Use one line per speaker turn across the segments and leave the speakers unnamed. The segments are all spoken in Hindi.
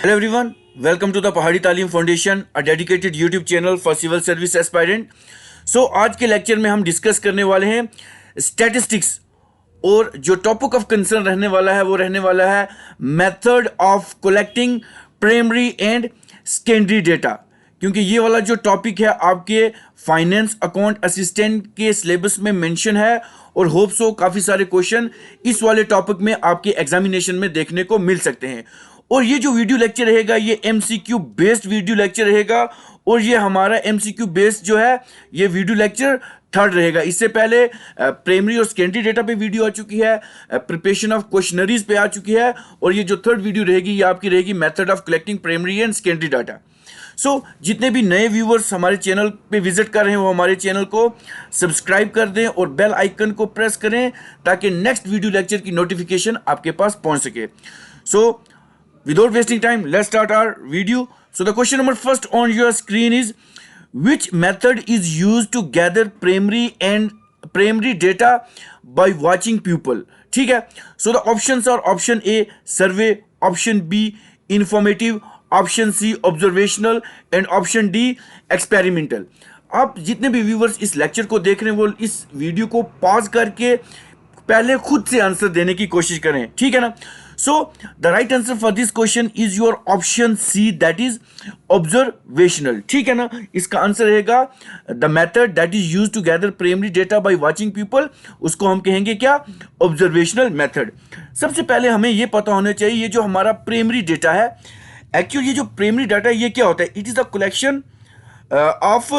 Hello everyone, welcome to the पहाड़ी तालीम foundation, a dedicated YouTube channel for civil service aspirant. So आज के लेक्चर में हम डिस्कस करने वाले हैं स्टैटिस्टिक्स और जो टॉपिक ऑफ कंसर्न रहने वाला है वो रहने वाला है method of collecting primary and secondary data, क्योंकि ये वाला जो टॉपिक है आपके फाइनेंस अकाउंट असिस्टेंट के सिलेबस में मेंशन है और होप सो काफ़ी सारे क्वेश्चन इस वाले टॉपिक में आपके एग्जामिनेशन में देखने को मिल सकते हैं। और ये जो वीडियो लेक्चर रहेगा ये एमसीक्यू बेस्ड वीडियो लेक्चर रहेगा और ये हमारा एमसीक्यू बेस्ड जो है ये वीडियो लेक्चर थर्ड रहेगा। इससे पहले प्राइमरी और सेकेंडरी डेटा पे वीडियो आ चुकी है, प्रिपरेशन ऑफ क्वेश्चनरीज पे आ चुकी है और ये जो थर्ड वीडियो रहेगी ये आपकी रहेगी method of collecting primary and secondary data. So जितने भी नए व्यूवर्स हमारे चैनल पे विजिट कर रहे हैं वो हमारे चैनल को सब्सक्राइब कर दें और बेल आइकन को प्रेस करें ताकि नेक्स्ट वीडियो लेक्चर की नोटिफिकेशन आपके पास पहुंच सके। सो without wasting time, let's start our video. So the question number first on your screen is, which method is used to gather primary data by watching people? ठीक है, so the options are option A survey, option B informative, option C observational and option D experimental. आप जितने भी व्यूवर्स इस लेक्चर को देख रहे हैं वो इस वीडियो को पॉज करके पहले खुद से आंसर देने की कोशिश करें, ठीक है ना। So the right answer for this question is your option C, that is observational, ठीक है ना। इसका आंसर रहेगा the method that is used to gather primary data by watching people, उसको हम कहेंगे क्या, ऑब्जर्वेशनल मेथड। सबसे पहले हमें यह पता होना चाहिए ये जो हमारा प्राइमरी डेटा है, एक्चुअली ये जो प्राइमरी डाटा है ये क्या होता है, it is the collection of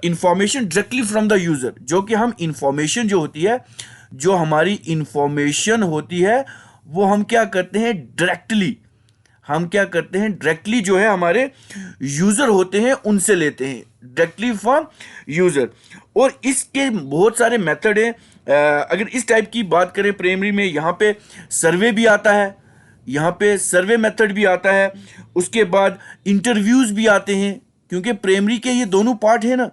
information directly from the user. जो कि हम इंफॉर्मेशन जो होती है, जो हमारी इंफॉर्मेशन होती है वो हम क्या करते हैं डायरेक्टली जो है हमारे यूजर होते हैं उनसे लेते हैं, डायरेक्टली फ्रॉम यूजर। और इसके बहुत सारे मेथड हैं। अगर इस टाइप की बात करें प्राइमरी में, यहाँ पे सर्वे भी आता है, यहाँ पे सर्वे मेथड भी आता है, उसके बाद इंटरव्यूज भी आते हैं, क्योंकि प्राइमरी के ये दोनों पार्ट है ना।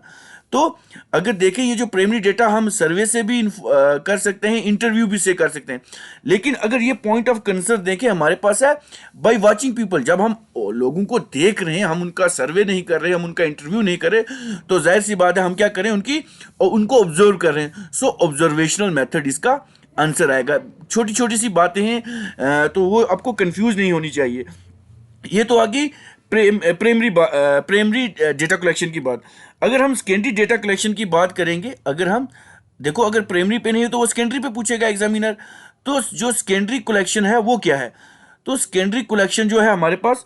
तो अगर देखें ये जो प्राइमरी डेटा हम सर्वे से भी कर सकते हैं, इंटरव्यू भी से कर सकते हैं, लेकिन अगर ये पॉइंट ऑफ कंसर्न देखें हमारे पास है बाय वाचिंग पीपल। जब हम लोगों को देख रहे हैं, हम उनका सर्वे नहीं कर रहे, हम उनका इंटरव्यू नहीं कर रहे, तो जाहिर सी बात है हम क्या करें, उनको ऑब्जर्व कर रहे हैं। सो ऑब्जर्वेशनल मेथड इसका आंसर आएगा। छोटी छोटी सी बातें हैं तो वो आपको कंफ्यूज नहीं होनी चाहिए। ये तो आगे प्राइमरी डेटा कलेक्शन की बात। अगर हम सेकेंडरी डेटा कलेक्शन की बात करेंगे, अगर हम देखो अगर प्राइमरी पे नहीं है तो वो सेकेंडरी पे पूछेगा एग्जामिनर। तो जो सेकेंडरी कलेक्शन है वो क्या है, तो सेकेंडरी कलेक्शन जो है हमारे पास,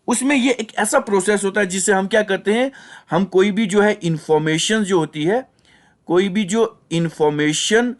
उसमें ये एक ऐसा प्रोसेस होता है जिससे हम क्या करते हैं, हम कोई भी जो है इंफॉर्मेशन जो होती है, कोई भी जो इंफॉर्मेशन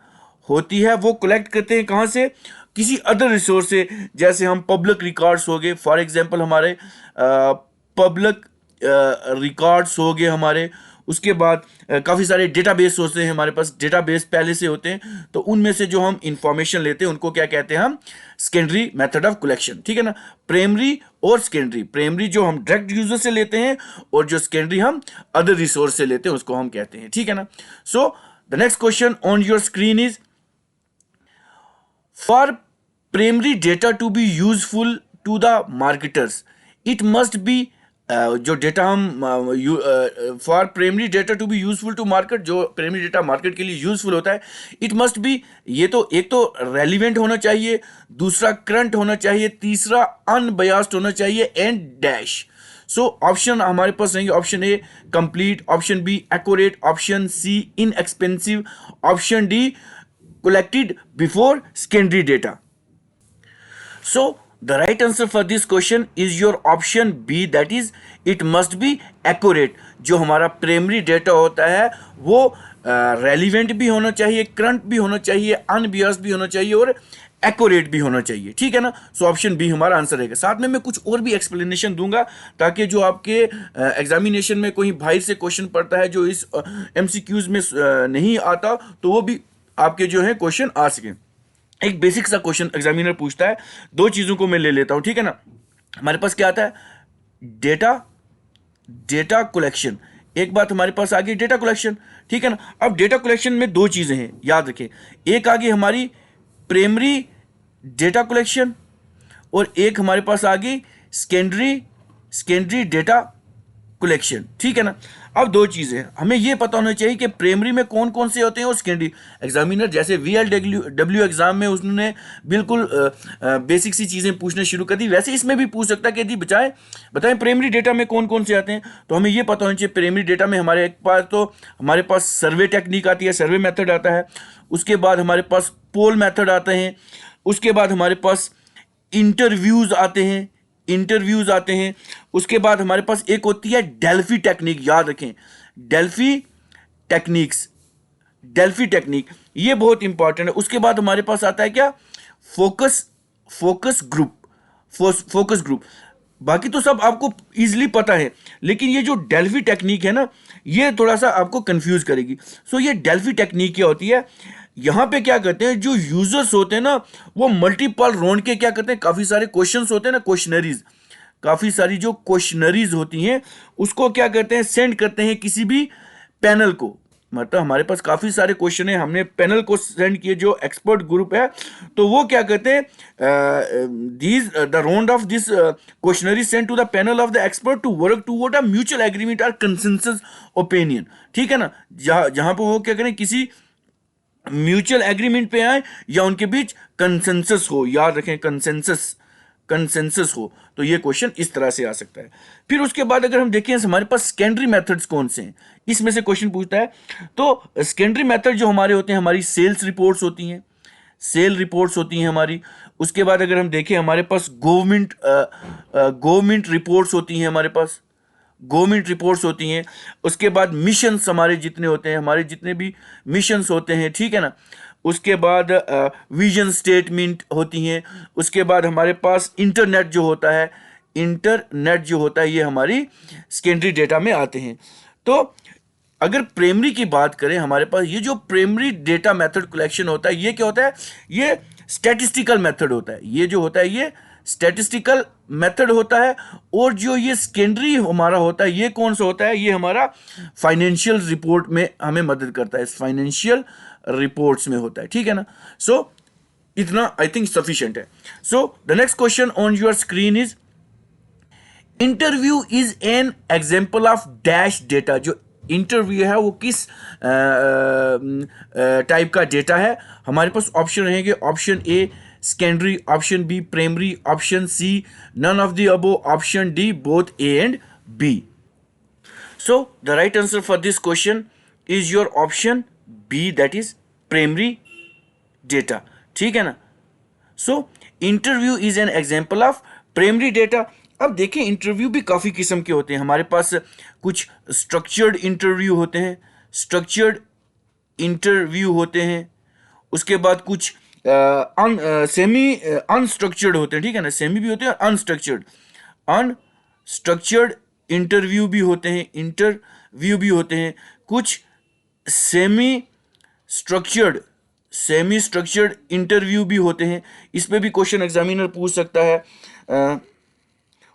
होती है वो कलेक्ट करते हैं कहाँ से, किसी अदर रिसोर्स से। जैसे हम पब्लिक रिकॉर्ड्स हो गए, फॉर एग्जांपल हमारे पब्लिक रिकॉर्ड्स हो गए हमारे, उसके बाद काफ़ी सारे डेटाबेस होते हैं हमारे पास, डेटाबेस पहले से होते हैं, तो उनमें से जो हम इंफॉर्मेशन लेते हैं उनको क्या कहते हैं, हम सेकेंडरी मेथड ऑफ कलेक्शन, ठीक है ना। प्राइमरी और सेकेंडरी, प्राइमरी जो हम डायरेक्ट यूजर से लेते हैं और जो सेकेंडरी हम अदर रिसोर्स से लेते हैं उसको हम कहते हैं, ठीक है ना। So the next question on your screen is, for primary data to be useful to the marketers it must be जो डेटा हम for primary data to be useful to market, जो प्राइमरी डेटा मार्केट के लिए यूजफुल होता है, इट मस्ट बी, ये तो एक तो रेलिवेंट होना चाहिए, दूसरा करंट होना चाहिए, तीसरा अनबयास्ड होना चाहिए एंड डैश। सो ऑप्शन हमारे पास रहेंगे, option A complete, option B accurate, option C inexpensive, option D collected before secondary data. So the right answer for this question is your option B, that is it must be accurate. जो हमारा प्राइमरी डेटा होता है वो रेलिवेंट भी होना चाहिए, करंट भी होना चाहिए, अनबियस्ड भी होना चाहिए और एक्यूरेट भी होना चाहिए, ठीक है ना। सो ऑप्शन बी हमारा आंसर रहेगा। साथ में मैं कुछ और भी एक्सप्लेनेशन दूंगा ताकि जो आपके एग्जामिनेशन में कोई बाहर से क्वेश्चन पड़ता है जो इस एमसीक्यूज में नहीं आता, तो वो भी आपके जो है क्वेश्चन आ सके। एक बेसिक सा क्वेश्चन एग्जामिनर पूछता है, दो चीजों को मैं ले लेता हूं, ठीक है ना। हमारे पास क्या आता है, डेटा कलेक्शन। एक बात हमारे पास आ गई डेटा कलेक्शन, ठीक है ना। अब डेटा कलेक्शन में दो चीजें हैं, याद रखें, एक आ गई हमारी प्राइमरी डेटा कलेक्शन और एक हमारे पास आ गई सेकेंडरी डेटा कलेक्शन, ठीक है ना। अब दो चीजें हमें ये पता होना चाहिए कि प्राइमरी में कौन कौन से होते हैं और सेकेंडरी। एग्जामिनर जैसे VLW एग्जाम में उसने बिल्कुल बेसिक सी चीजें पूछना शुरू कर दी, वैसे इसमें भी पूछ सकता है कि यदि बताएं प्राइमरी डेटा में कौन कौन से आते हैं। तो हमें ये पता होना चाहिए प्राइमरी डेटा में हमारे पास सर्वे टेक्निक आती है, सर्वे मेथड आता है। उसके बाद हमारे पास पोल मेथड आते हैं। उसके बाद हमारे पास इंटरव्यूज आते हैं। उसके बाद हमारे पास एक होती है डेल्फी टेक्निक, याद रखें डेल्फी टेक्निक ये बहुत इंपॉर्टेंट है। उसके बाद हमारे पास आता है क्या, फोकस ग्रुप। बाकी तो सब आपको इजीली पता है, लेकिन ये जो डेल्फी टेक्निक है ना, ये थोड़ा सा आपको कंफ्यूज करेगी। सो ये डेल्फी टेक्निक क्या होती है, यहां पे क्या करते हैं, जो यूजर्स होते हैं ना, वो मल्टीपल राउंड के क्या करते हैं, काफी सारे क्वेश्चंस होते हैं ना, काफी सारी जो क्वेश्चनरीज होती हैं उसको क्या करते हैं, सेंड करते हैं किसी भी पैनल को। मतलब हमारे पास काफी सारे क्वेश्चन है, हमने पैनल को सेंड किए, जो एक्सपर्ट ग्रुप है, तो वो क्या करते हैं, the round of this questionary send to the panel of the expert to work toward a mutual agreement और कंसेंसस ओपिनियन, ठीक है ना। जहां पर वो क्या करें, किसी म्यूचुअल एग्रीमेंट पे आए या उनके बीच कंसेंसस हो, याद रखें कंसेंसस हो। तो ये क्वेश्चन इस तरह से आ सकता है। फिर उसके बाद अगर हम देखें हमारे पास सेकेंडरी मेथड्स कौन से हैं, इसमें से क्वेश्चन पूछता है। तो सेकेंडरी मेथड जो हमारे होते हैं, हमारी सेल रिपोर्ट्स होती हैं हमारी। उसके बाद अगर हम देखें हमारे पास गवर्नमेंट रिपोर्ट्स होती हैं उसके बाद मिशंस हमारे जितने होते हैं, हमारे जितने भी मिशंस होते हैं, ठीक है ना। उसके बाद विजन स्टेटमेंट होती हैं। उसके बाद हमारे पास इंटरनेट जो होता है, ये हमारी सेकेंडरी डेटा में आते हैं। तो अगर प्राइमरी की बात करें, हमारे पास ये जो प्राइमरी डेटा मेथड कलेक्शन होता है, ये क्या होता है, ये स्टैटिस्टिकल मेथड होता है। ये जो होता है ये स्टैटिस्टिकल मेथड होता है। और जो ये सेकेंडरी हमारा होता है, ये कौन सा होता है, ये हमारा फाइनेंशियल रिपोर्ट में हमें मदद करता है, फाइनेंशियल रिपोर्ट्स में होता है, ठीक है ना। सो इतना आई थिंक सफिशिएंट है। So the next question on your screen is, interview is an example of dash data. जो इंटरव्यू है वो किस टाइप का डेटा है। हमारे पास ऑप्शन रहेंगे, option A secondary, option B primary, option C none of the above, option D both A and B. So the right answer for this question is your option B, that is primary data, ठीक है ना। So interview is an example of primary data. अब देखें इंटरव्यू भी काफ़ी किस्म के होते हैं। हमारे पास कुछ स्ट्रक्चर्ड इंटरव्यू होते हैं, उसके बाद कुछ सेमी अनस्ट्रक्चर्ड होते हैं, ठीक है ना। सेमी भी होते हैं, अनस्ट्रक्चर्ड इंटरव्यू भी होते हैं, कुछ सेमी स्ट्रक्चर्ड इंटरव्यू भी होते हैं। इस पे भी क्वेश्चन एग्जामिनर पूछ सकता है।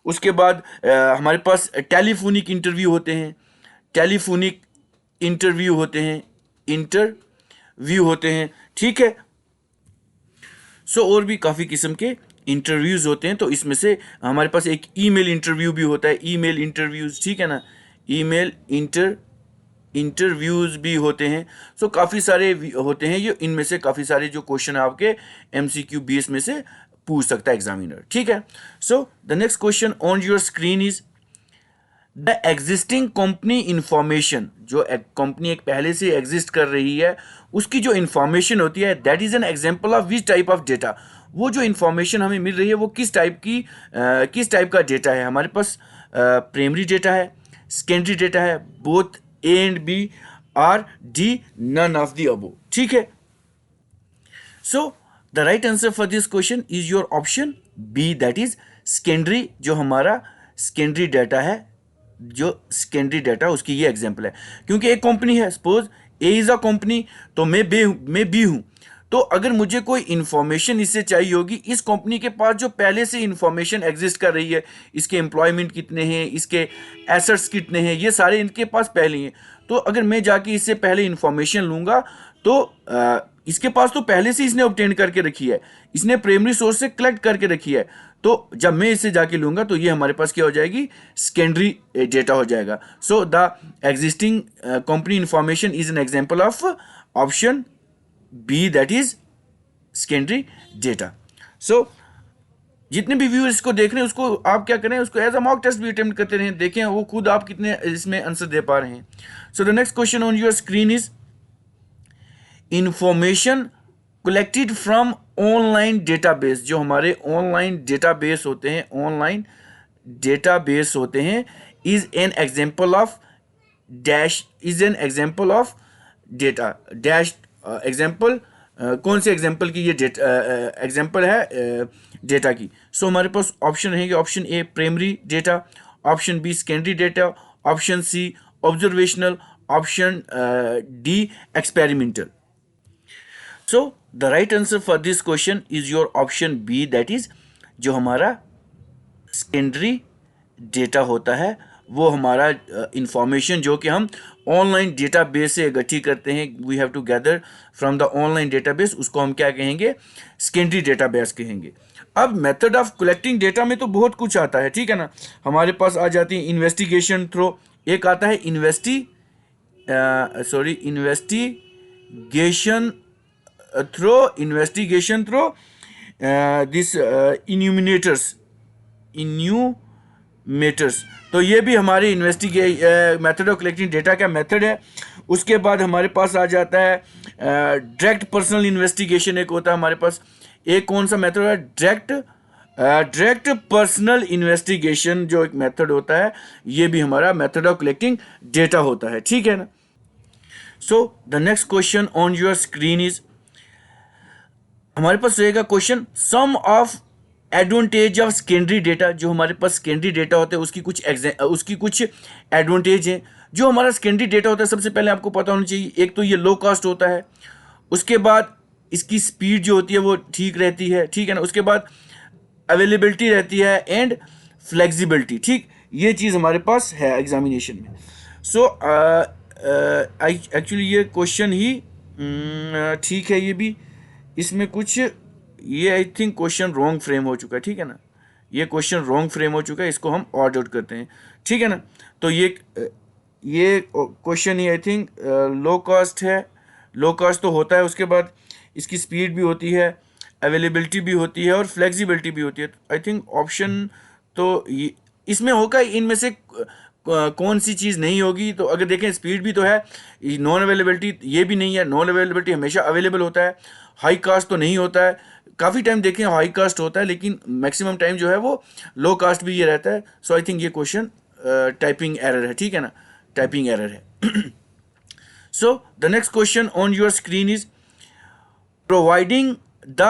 उसके बाद हमारे पास टेलीफोनिक इंटरव्यू होते हैं, ठीक है। सो और भी काफ़ी किस्म के इंटरव्यूज़ होते हैं। तो इसमें से हमारे पास एक ईमेल इंटरव्यू भी होता है, ईमेल इंटरव्यूज़, ठीक है ना। ईमेल इंटरव्यूज़ भी होते हैं। सो काफ़ी सारे होते हैं। ये इनमें से काफ़ी सारे जो क्वेश्चन आपके MCQ बेस में से पूछ सकता है एग्जामिनर, ठीक है। So the next question on your screen is, the existing company information. जो कंपनी एक पहले से एग्जिस्ट कर रही है, उसकी जो इंफॉर्मेशन होती है, that is an example of which type of data. वो जो इंफॉर्मेशन हमें मिल रही है वो किस टाइप का डेटा है। हमारे पास प्राइमरी डेटा है, सेकेंडरी डेटा है, both A and B, or D none of the above, ठीक है। So the right answer for this question is your option B, that is secondary. जो हमारा सेकेंडरी डेटा उसकी ये एग्जांपल है। क्योंकि एक कंपनी है, suppose A is a company, तो मैं बी हूं, तो अगर मुझे कोई इंफॉर्मेशन इससे चाहिए होगी, इस कंपनी के पास जो पहले से इंफॉर्मेशन एग्जिस्ट कर रही है, इसके एम्प्लॉयमेंट कितने हैं, इसके एसेट्स कितने हैं, ये सारे इनके पास पहले ही हैं। तो अगर मैं जाके इससे पहले इंफॉर्मेशन लूँगा तो इसके पास तो पहले से इसने ऑब्टेन करके रखी है, इसने प्राइमरी सोर्स से कलेक्ट करके रखी है। तो जब मैं इससे जाके लूँगा तो ये हमारे पास क्या हो जाएगी, सेकेंडरी डेटा हो जाएगा। So the existing company information is an example of option B, that is secondary data. So जितने भी व्यूअर्स इसको देख रहे हैं उसको आप क्या करें, उसको एज अ मॉक टेस्ट भी अटेम्प्ट करते रहें, देखें वो खुद आप कितने इसमें आंसर दे पा रहे हैं। So the next question on your screen is information collected from online database. जो हमारे ऑनलाइन डेटाबेस होते हैं, ऑनलाइन डेटाबेस होते हैं, is an example of dash, is an example of data dash. Example कौन से एग्जांपल की ये डेटा एग्जांपल है डेटा की। सो हमारे पास ऑप्शन रहेंगे, option A primary data, option B secondary data, option C observational, option D experimental. So the right answer for this question is your option B, that is जो हमारा सेकेंडरी डेटा होता है वो हमारा इंफॉर्मेशन जो कि हम ऑनलाइन डेटाबेस से इकट्ठी करते हैं, we have to gather from the online database, उसको हम क्या कहेंगे, सेकेंडरी डेटाबेस कहेंगे। अब मेथड ऑफ कलेक्टिंग डेटा में तो बहुत कुछ आता है, ठीक है ना। हमारे पास आ जाती है इन्वेस्टिगेशन थ्रो, एक आता है इन्वेस्टिगेशन थ्रो दिस इन्यूमेटर्स। तो ये भी हमारे मेथड ऑफ कलेक्टिंग डेटा का मेथड है। उसके बाद हमारे पास आ जाता है डायरेक्ट पर्सनल इन्वेस्टिगेशन, एक होता है हमारे पास। एक कौन सा मेथड है, डायरेक्ट पर्सनल इन्वेस्टिगेशन जो एक मेथड होता है, ये भी हमारा मेथड ऑफ कलेक्टिंग डेटा होता है, ठीक है ना। So the next question on your screen is, हमारे पास रहेगा question some of advantage of secondary data. जो हमारे पास सेकेंडरी डेटा होता है उसकी कुछ एडवांटेज हैं। जो हमारा सेकेंडरी डेटा होता है, सबसे पहले आपको पता होना चाहिए, एक तो ये लो कॉस्ट होता है, उसके बाद इसकी स्पीड जो होती है वो ठीक रहती है, ठीक है ना। उसके बाद अवेलेबिलिटी रहती है एंड फ्लेक्सिबिलिटी, ठीक, ये चीज़ हमारे पास है एग्जामिनेशन में। सो एक्चुअली ये क्वेश्चन ही ठीक है, ये भी इसमें कुछ ये I think question wrong frame हो चुका है, ठीक है ना। ये क्वेश्चन रॉन्ग फ्रेम हो चुका है, इसको हम ऑर्ड आउट करते हैं, ठीक है ना। तो ये question he I think low cost है, लो कॉस्ट तो होता है, उसके बाद इसकी स्पीड भी होती है, अवेलेबिलिटी भी होती है और फ्लेक्सिबिलिटी भी होती है। आई थिंक ऑप्शन तो इसमें होगा, इनमें से कौन सी चीज़ नहीं होगी। तो अगर देखें स्पीड भी तो है, नॉन अवेलेबिलिटी ये भी नहीं है, नॉन अवेलेबिलिटी हमेशा अवेलेबल होता है, हाई कास्ट तो नहीं होता है, काफ़ी टाइम देखें हाई कास्ट होता है लेकिन मैक्सिमम टाइम जो है वो लो कास्ट भी ये रहता है। सो आई थिंक ये क्वेश्चन टाइपिंग एरर है, ठीक है ना, टाइपिंग एरर है। So the next question on your screen is providing the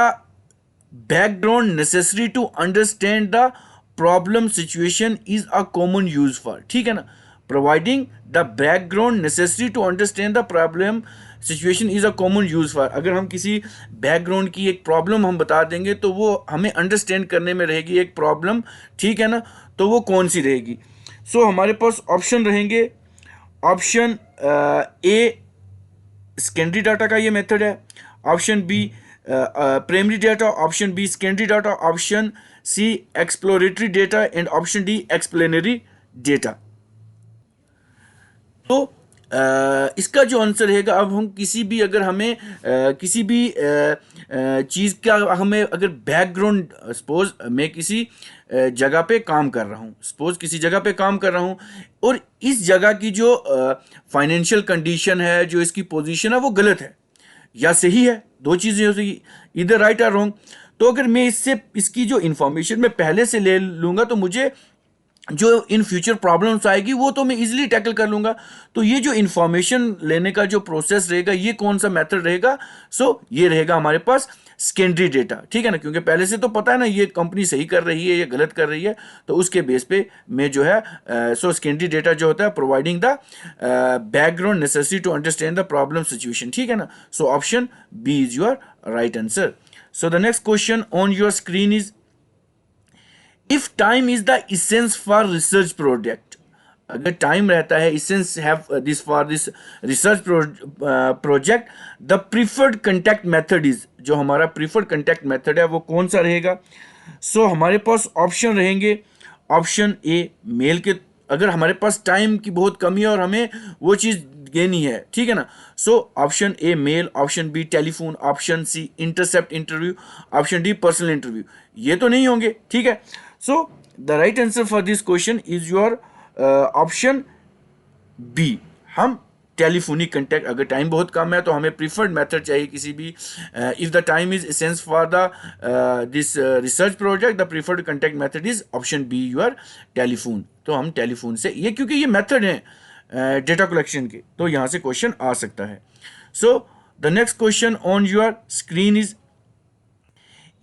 background necessary to understand the problem situation is a common use for, ठीक है ना। Providing the background necessary to understand the problem situation is a common use for. अगर हम किसी बैकग्राउंड की एक प्रॉब्लम हम बता देंगे तो वो हमें अंडरस्टैंड करने में रहेगी एक प्रॉब्लम, ठीक है ना, तो वो कौन सी रहेगी। सो हमारे पास ऑप्शन रहेंगे, ऑप्शन ए सेकेंडरी डाटा का ये मेथड है, option B primary data, option B secondary data, option C exploratory data and option D explanatory data. तो इसका जो आंसर रहेगा, अब हम किसी भी अगर हमें किसी भी चीज़ का हमें अगर बैकग्राउंड, सपोज मैं किसी जगह पे काम कर रहा हूँ, सपोज किसी जगह पे काम कर रहा हूँ और इस जगह की जो फाइनेंशियल कंडीशन है, जो इसकी पोजीशन है वो गलत है या सही है, दो चीज़ें हो सकती, इधर राइट और रॉन्ग। तो अगर मैं इसकी जो इन्फॉर्मेशन मैं पहले से ले लूँगा तो मुझे जो इन फ्यूचर प्रॉब्लम्स आएगी वो तो मैं इजीली टैकल कर लूंगा। तो ये जो इंफॉर्मेशन लेने का जो प्रोसेस रहेगा, ये कौन सा मेथड रहेगा? सो ये रहेगा हमारे पास सेकेंडरी डेटा, ठीक है ना, क्योंकि पहले से तो पता है ना ये कंपनी सही कर रही है या गलत कर रही है, तो उसके बेस पे मैं जो है सो सेकेंडरी डेटा जो होता है providing the background necessary to understand the problem situation, ठीक है ना। So option B is your right answer. So the next question on your screen is, if time is the essence for research project, अगर टाइम रहता है essence have this for this research project, the preferred contact method is, जो हमारा प्रीफर्ड कंटेक्ट मेथड है वो कौन सा रहेगा? सो हमारे पास ऑप्शन रहेंगे, ऑप्शन ए मेल के, अगर हमारे पास टाइम की बहुत कमी है और हमें वो चीज़ लेनी है, ठीक है ना। So option A mail, option B telephone, option C intercept interview, option D personal interview. ये तो नहीं होंगे, ठीक है। So the right answer for this question is your option B, हम टेलीफोनिक कंटेक्ट, अगर टाइम बहुत कम है तो हमें प्रीफर्ड मेथड चाहिए किसी भी, if the time is essence for the this research project, the preferred contact method is option B your telephone. तो हम टेलीफोन से, ये क्योंकि ये मेथड है डेटा कलेक्शन के, तो यहाँ से क्वेश्चन आ सकता है। So the next question on your screen is,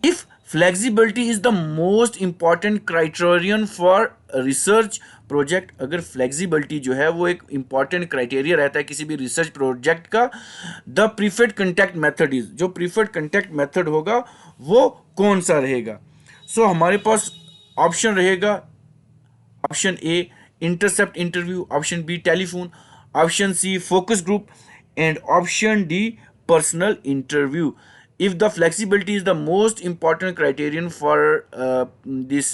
if flexibility is the most important criterion for research project, अगर फ्लेक्सिबिलिटी जो है वो एक इंपॉर्टेंट क्राइटेरिया रहता है किसी भी रिसर्च प्रोजेक्ट का, the preferred contact method is, जो प्रीफर्ड कंटेक्ट मेथड होगा वो कौन सा रहेगा? सो हमारे पास ऑप्शन रहेगा, option A intercept interview, option B telephone, option C focus group and option D personal interview. if the flexibility is the most important criterion for this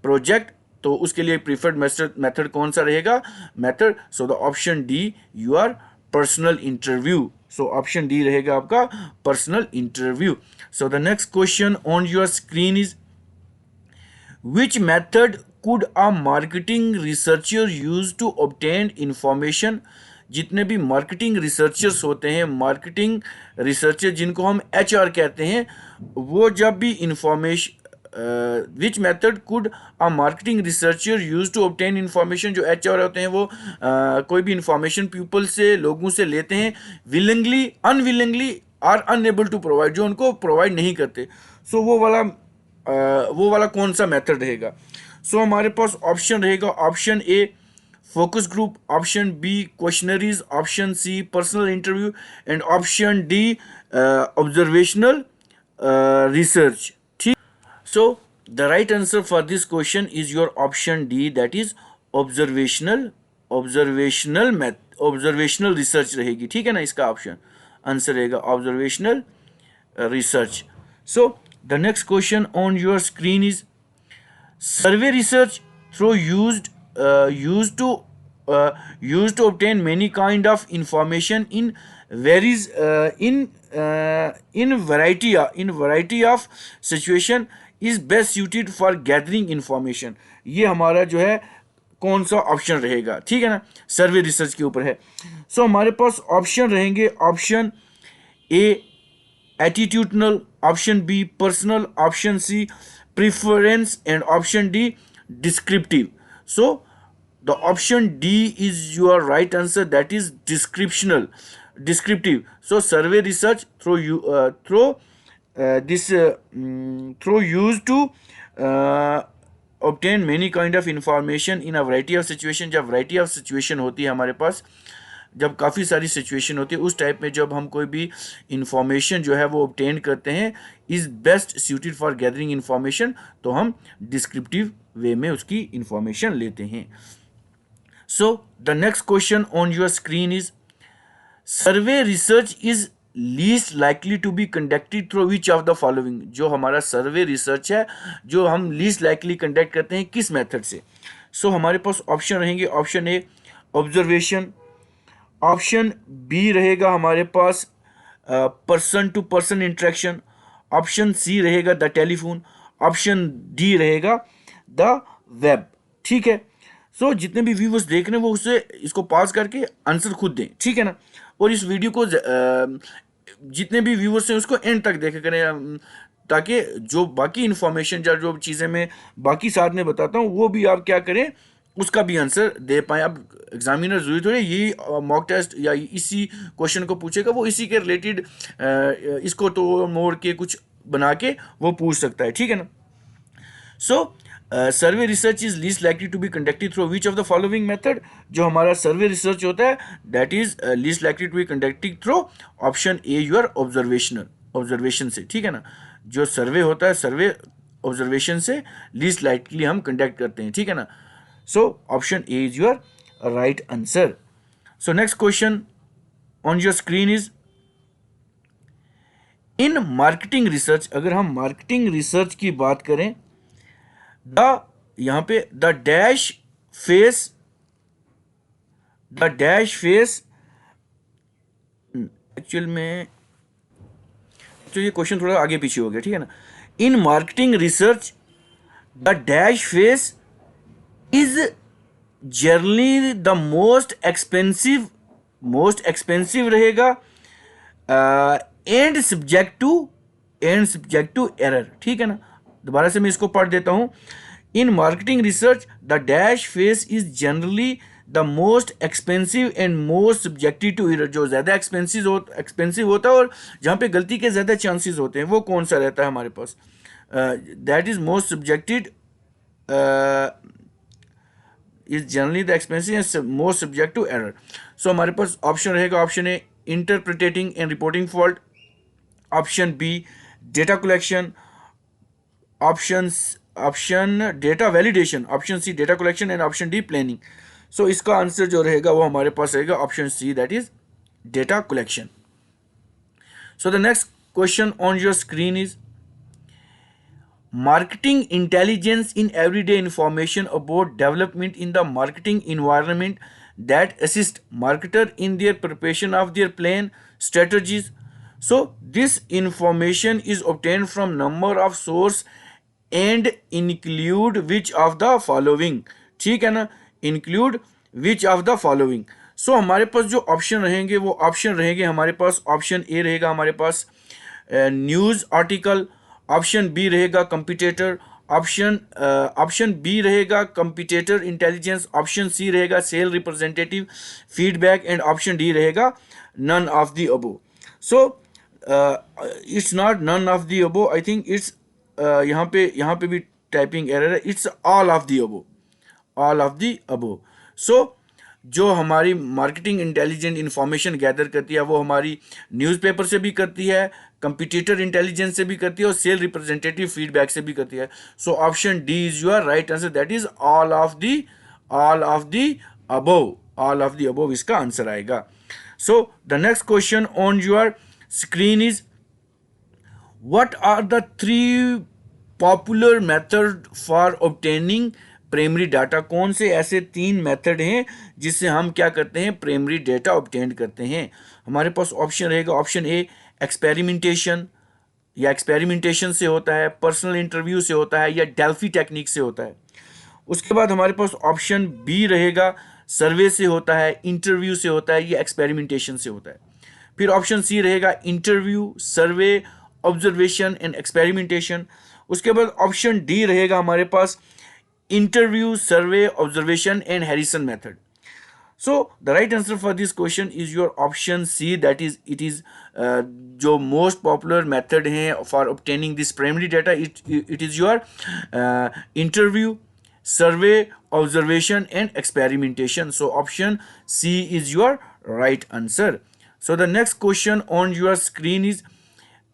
project, तो उसके लिए प्रीफर्ड मेथड कौन सा रहेगा? Method, so the option D your personal interview. So option D रहेगा आपका personal interview. So the next question on your screen is, which method could a marketing researcher use to obtain information? जितने भी मार्केटिंग रिसर्चर्स होते हैं, मार्केटिंग रिसर्चर जिनको हम HR कहते हैं, वो जब भी information, which method could a marketing researcher use to obtain information, जो HR होते हैं वो कोई भी इंफॉर्मेशन पीपल से, लोगों से लेते हैं, willingly unwillingly or unable to provide, जो उनको प्रोवाइड नहीं करते। सो वो वाला कौन सा मेथड रहेगा? सो हमारे पास ऑप्शन रहेगा, option A focus group, option B questionnaires, option C personal interview and option D observational research, ठीक। So the right answer for this question is your option D, that is observational research रहेगी, ठीक है ना। इसका ऑप्शन आंसर रहेगा observational research. So the next question on your screen is, survey research through used to obtain many kind of information in varies in variety of situation is best suited for gathering information। ये हमारा जो है कौन सा ऑप्शन रहेगा, ठीक है ना, सर्वे रिसर्च के ऊपर है। सो हमारे पास ऑप्शन रहेंगे, option A attitudinal, option B personal, option C preference and option D descriptive. So the option D is your right answer, that is descriptive. So survey research through used to obtain many kind of information in a variety of situation। जब variety of situation होती है हमारे पास, जब काफ़ी सारी सिचुएशन होती है, उस टाइप में जब हम कोई भी इंफॉर्मेशन जो है वो ऑब्टेन करते हैं, is best suited for gathering information, तो हम डिस्क्रिप्टिव वे में उसकी इंफॉर्मेशन लेते हैं। So the next question on your screen is, survey research is least likely to be conducted through which of the following. जो हमारा सर्वे रिसर्च है, जो हम लीस्ट लाइकली कंडक्ट करते हैं, किस मेथड से? सो हमारे पास ऑप्शन रहेंगे, option A observation, option B रहेगा हमारे पास person to person interaction, option C रहेगा द टेलीफोन, ऑप्शन डी रहेगा द वेब, ठीक है। सो जितने भी व्यूवर्स देख रहे हैं वो उससे इसको पॉज करके आंसर खुद दें, ठीक है ना, और इस वीडियो को जितने भी व्यूवर्स हैं उसको एंड तक देखा करें, ताकि जो बाकी इंफॉर्मेशन या जो चीज़ें मैं बाकी साथ में बताता हूँ वो भी आप क्या करें, उसका भी आंसर दे पाएँ। अब एग्जामिनर जरूरी थोड़ी यही मॉक टेस्ट या इसी क्वेश्चन को पूछेगा, वो इसी के रिलेटेड इसको तो मोड़ के कुछ बना के वो पूछ सकता है, ठीक है ना। So survey research is least likely to be conducted through which of the following method. जो हमारा सर्वे रिसर्च होता है that is least likely to be conducted through option A your observation से, ठीक है ना। जो सर्वे होता है सर्वे ऑब्जर्वेशन से लीस्ट लाइकली हम कंडक्ट करते हैं, ठीक है ना। So option A is your right answer. So next question on your screen is in marketing research. अगर हम मार्केटिंग रिसर्च की बात करें, द यहां पे द डैश फेस एक्चुअल में तो ये क्वेश्चन थोड़ा आगे पीछे हो गया, ठीक है ना। इन marketing research the dash phase is generally the most expensive रहेगा एंड सब्जेक्ट टू एरर, ठीक है ना। दोबारा से मैं इसको पढ़ देता हूं। In marketing research the dash phase is generally the most expensive and most subjective to error. जो ज़्यादा एक्सपेंसिव होता है और जहाँ पे गलती के ज़्यादा चांसेस होते हैं वो कौन सा रहता है हमारे पास, that is most subjected is generally the expensive and most subject to error. So हमारे पास ऑप्शन रहेगा option A interpreting and reporting fault, option B data collection, option data validation, option C data collection and option D planning. So इसका आंसर जो रहेगा वो हमारे पास रहेगा option C that is data collection. So the next question on your screen is marketing intelligence in everyday information about development in the marketing environment that assist marketer in their preparation of their plan strategies. So this information is obtained from number of source and include which of the following, ठीक है ना, include which of the following. सो हमारे पास जो ऑप्शन रहेंगे वो ऑप्शन रहेंगे हमारे पास, ऑप्शन ए रहेगा हमारे पास न्यूज़ आर्टिकल, ऑप्शन बी रहेगा कंपिटेटर, ऑप्शन बी रहेगा कंपिटेटर इंटेलिजेंस, ऑप्शन सी रहेगा sale representative feedback and option D रहेगा none of the above. So it's not none of the above, I think it's यहाँ पे भी टाइपिंग एरर है, it's all of the above, all of the above. So जो हमारी मार्केटिंग इंटेलिजेंट इंफॉर्मेशन गैदर करती है वो हमारी न्यूज़पेपर से भी करती है, कंपिटिटर इंटेलिजेंस से भी करती है और सेल रिप्रेजेंटेटिव फीडबैक से भी करती है। So option D is your right answer, that is all of the above, all of the above इसका आंसर आएगा। So the next question on your screen is what are the 3 popular method for obtaining primary data. कौन से ऐसे 3 मेथड हैं जिससे हम क्या करते हैं, प्राइमरी डाटा ऑब्टेन करते हैं। हमारे पास ऑप्शन रहेगा ऑप्शन ए एक्सपेरिमेंटेशन, या एक्सपेरिमेंटेशन से होता है, पर्सनल इंटरव्यू से होता है, या डेल्फी टेक्निक से होता है। उसके बाद हमारे पास ऑप्शन बी रहेगा सर्वे से होता है, इंटरव्यू से होता है, या एक्सपेरिमेंटेशन से होता है। फिर ऑप्शन सी रहेगा interview, survey, observation and experimentation. उसके बाद ऑप्शन डी रहेगा हमारे पास interview, survey, observation and Harrison method. So the right answer for this question is your option C, that is it is जो most popular method है for obtaining this primary data, it is your interview, survey, observation and experimentation. So option C is your right answer. So the next question on your screen is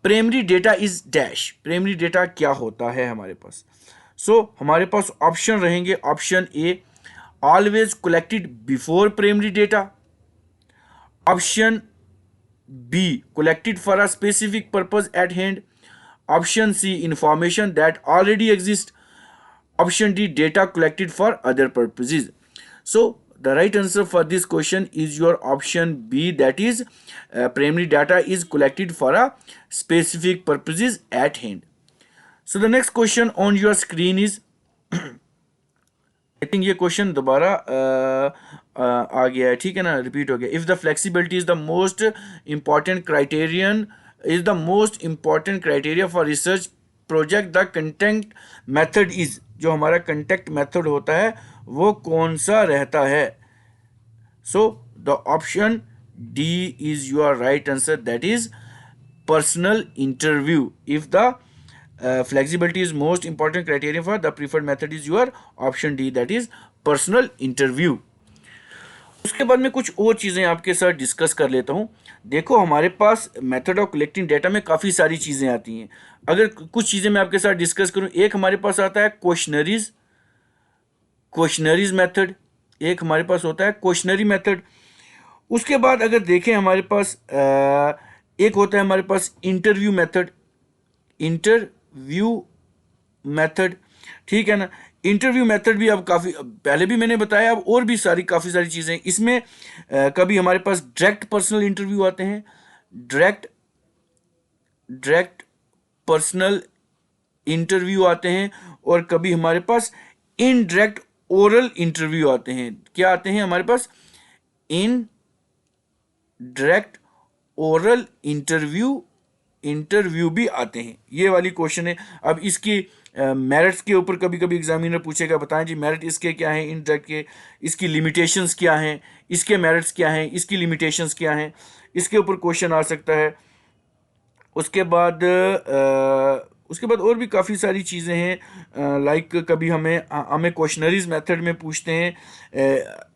primary data is dash। primary data क्या होता है हमारे पास। सो हमारे पास ऑप्शन रहेंगे option A always collected before primary data, option B collected for a specific purpose at hand, option C information that already exist, option D data collected for other purposes. So the right answer for this question is your option B, that is primary data is collected for a specific purposes at hand. So the next question on your screen is I think ये क्वेश्चन दोबारा आ गया है, ठीक है ना, रिपीट हो गया। If the flexibility is the most important criterion for research project the content method is, जो हमारा कंटेंट मेथड होता है वो कौन सा रहता है। So the option D is your right answer, that is personal interview. If the flexibility is most important criterion for the preferred method is your option D, that is personal interview। उसके बाद में कुछ और चीज़ें आपके साथ डिस्कस कर लेता हूँ। देखो हमारे पास मेथड ऑफ कलेक्टिंग डेटा में काफ़ी सारी चीज़ें आती हैं। अगर कुछ चीज़ें मैं आपके साथ डिस्कस करूँ, एक हमारे पास आता है क्वेश्चनरीज मेथड, एक हमारे पास होता है क्वेश्चनरी मेथड। उसके बाद अगर देखें हमारे पास एक होता है हमारे पास इंटरव्यू मेथड, ठीक है ना। इंटरव्यू मेथड भी अब काफ़ी, पहले भी मैंने बताया, अब और भी काफ़ी सारी चीज़ें इसमें। कभी हमारे पास डायरेक्ट पर्सनल इंटरव्यू आते हैं, डायरेक्ट पर्सनल इंटरव्यू आते हैं, और कभी हमारे पास इनडायरेक्ट ओरल इंटरव्यू आते हैं। क्या आते हैं हमारे पास? इनडायरेक्ट ओरल इंटरव्यू भी आते हैं। ये वाली क्वेश्चन है। अब इसकी मेरिट्स के ऊपर कभी कभी एग्जामिनर पूछेगा, बताएं जी मेरिट इसके क्या हैं, इनडायरेक्ट के, इसकी लिमिटेशंस क्या हैं, इसके मेरिट्स क्या हैं, इसकी लिमिटेशंस क्या हैं, इसके ऊपर क्वेश्चन आ सकता है। उसके बाद और भी काफ़ी सारी चीज़ें हैं, लाइक कभी हमें क्वेश्चनरीज मेथड में पूछते हैं।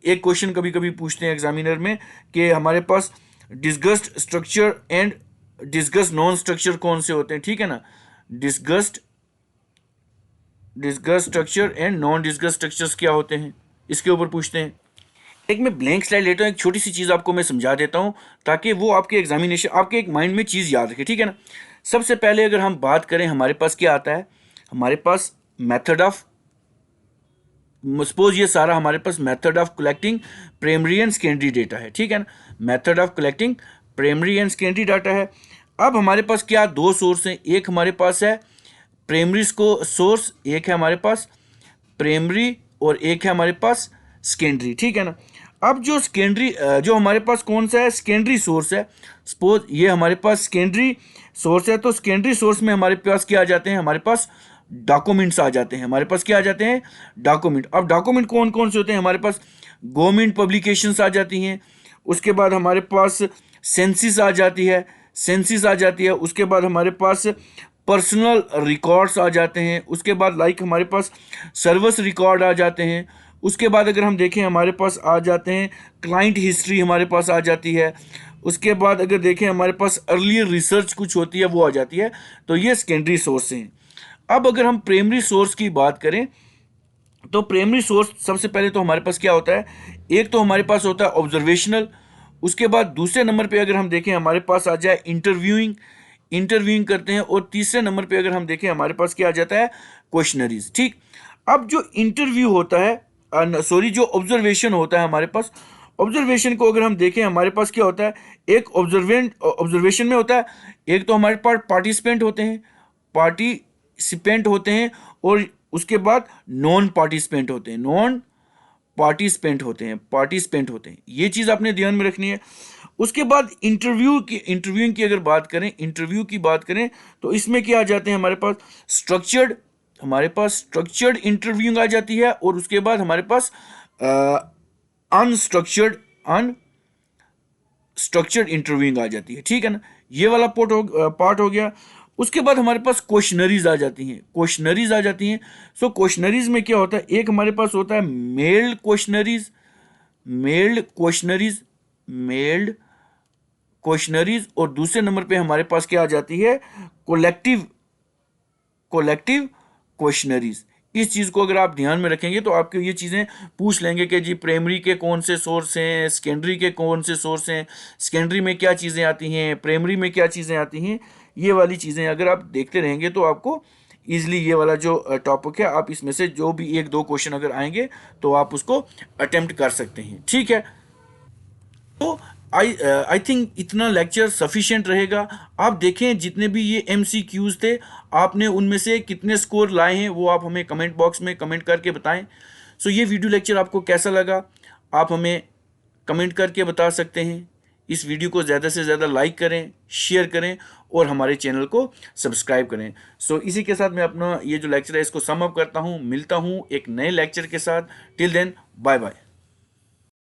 एक क्वेश्चन कभी कभी पूछते हैं एग्जामिनर में कि हमारे पास discussed structure and discuss non structure कौन से होते हैं, ठीक है ना। Discuss structure and non discuss structures क्या होते हैं, इसके ऊपर पूछते हैं। एक मैं ब्लैंक स्लाइड लेता हूँ, एक छोटी सी चीज़ आपको मैं समझा देता हूँ ताकि वो आपके एग्जामिनेशन, आपके एक माइंड में चीज़ याद रखे, ठीक है ना। सबसे पहले अगर हम बात करें, हमारे पास क्या आता है, हमारे पास मेथड ऑफ, सपोज ये सारा हमारे पास method of collecting primary and secondary data है, ठीक है ना। Method of collecting primary and secondary data है। अब हमारे पास क्या दो सोर्स हैं, एक हमारे पास है प्राइमरी को सोर्स, एक है हमारे पास प्राइमरी और एक है हमारे पास सेकेंडरी, ठीक है ना। अब जो सेकेंडरी, जो हमारे पास कौन सा है, सेकेंडरी सोर्स है। सपोज ये हमारे पास सेकेंडरी सोर्स है, तो सेकेंडरी सोर्स में हमारे पास क्या आ जाते हैं, हमारे पास डॉक्यूमेंट्स आ जाते हैं। हमारे पास क्या आ जाते हैं, डॉक्यूमेंट। अब डॉक्यूमेंट कौन कौन से होते हैं, हमारे पास गवर्नमेंट पब्लिकेशंस आ जाती हैं। उसके बाद हमारे पास सेंसिस आ जाती है, उसके बाद हमारे पास पर्सनल रिकॉर्ड्स आ जाते हैं। उसके बाद लाइक हमारे पास सर्विस रिकॉर्ड आ जाते हैं। उसके बाद अगर हम देखें हमारे पास आ जाते हैं क्लाइंट हिस्ट्री, हमारे पास आ जाती है। उसके बाद अगर देखें हमारे पास अर्लियर रिसर्च कुछ होती है, वो आ जाती है। तो ये सेकेंडरी सोर्स हैं। अब अगर हम प्राइमरी सोर्स की बात करें, तो प्राइमरी सोर्स सबसे पहले तो हमारे पास क्या होता है, एक तो हमारे पास होता है ऑब्जर्वेशनल। उसके बाद दूसरे नंबर पे अगर हम देखें हमारे पास आ जाए इंटरव्यूइंग करते हैं, और तीसरे नंबर पे अगर हम देखें हमारे पास क्या आ जाता है, क्वेश्चनरीज, ठीक। अब जो इंटरव्यू होता है, जो ऑब्जर्वेशन होता है हमारे पास, ऑब्जर्वेशन को अगर हम देखें हमारे पास क्या होता है, एक ऑब्जर्वेशन में होता है, एक तो हमारे पास पार्टिसिपेंट होते हैं और उसके बाद नॉन पार्टिसिपेंट होते हैं। ये चीज़ आपने ध्यान में रखनी है। उसके बाद इंटरव्यूइंग की अगर बात करें, तो इसमें क्या आ जाते हैं, हमारे पास स्ट्रक्चर्ड इंटरव्यूइंग आ जाती है, और उसके बाद हमारे पास अनस्ट्रक्चर्ड इंटरव्यूइंग आ जाती है, ठीक है ना। ये वाला पार्ट हो गया। उसके बाद हमारे पास क्वेश्चनरीज आ जाती हैं। सो क्वेश्चनरीज में क्या होता है, एक हमारे पास होता है मेल्ड क्वेश्चनरीज, और दूसरे नंबर पे हमारे पास क्या आ जाती है, कलेक्टिव क्वेश्चनरीज। इस चीज़ को अगर आप ध्यान में रखेंगे तो आपके ये चीज़ें पूछ लेंगे कि जी प्राइमरी के कौन से सोर्स हैं, सेकेंडरी के कौन से सोर्स हैं, सेकेंडरी में क्या चीज़ें आती हैं, प्राइमरी में क्या चीज़ें आती हैं। ये वाली चीज़ें अगर आप देखते रहेंगे तो आपको ईजिली ये वाला जो टॉपिक है, आप इसमें से जो भी एक दो क्वेश्चन अगर आएंगे तो आप उसको अटेम्प्ट कर सकते हैं, ठीक है। तो आई थिंक इतना लेक्चर सफिशिएंट रहेगा। आप देखें जितने भी ये MCQs थे, आपने उनमें से कितने स्कोर लाए हैं वो आप हमें कमेंट बॉक्स में कमेंट करके बताएं। सो ये वीडियो लेक्चर आपको कैसा लगा, आप हमें कमेंट करके बता सकते हैं। इस वीडियो को ज़्यादा से ज़्यादा लाइक करें, शेयर करें और हमारे चैनल को सब्सक्राइब करें। सो इसी के साथ मैं अपना ये जो लेक्चर है इसको सम अप करता हूँ। मिलता हूँ एक नए लेक्चर के साथ। Till then, bye bye.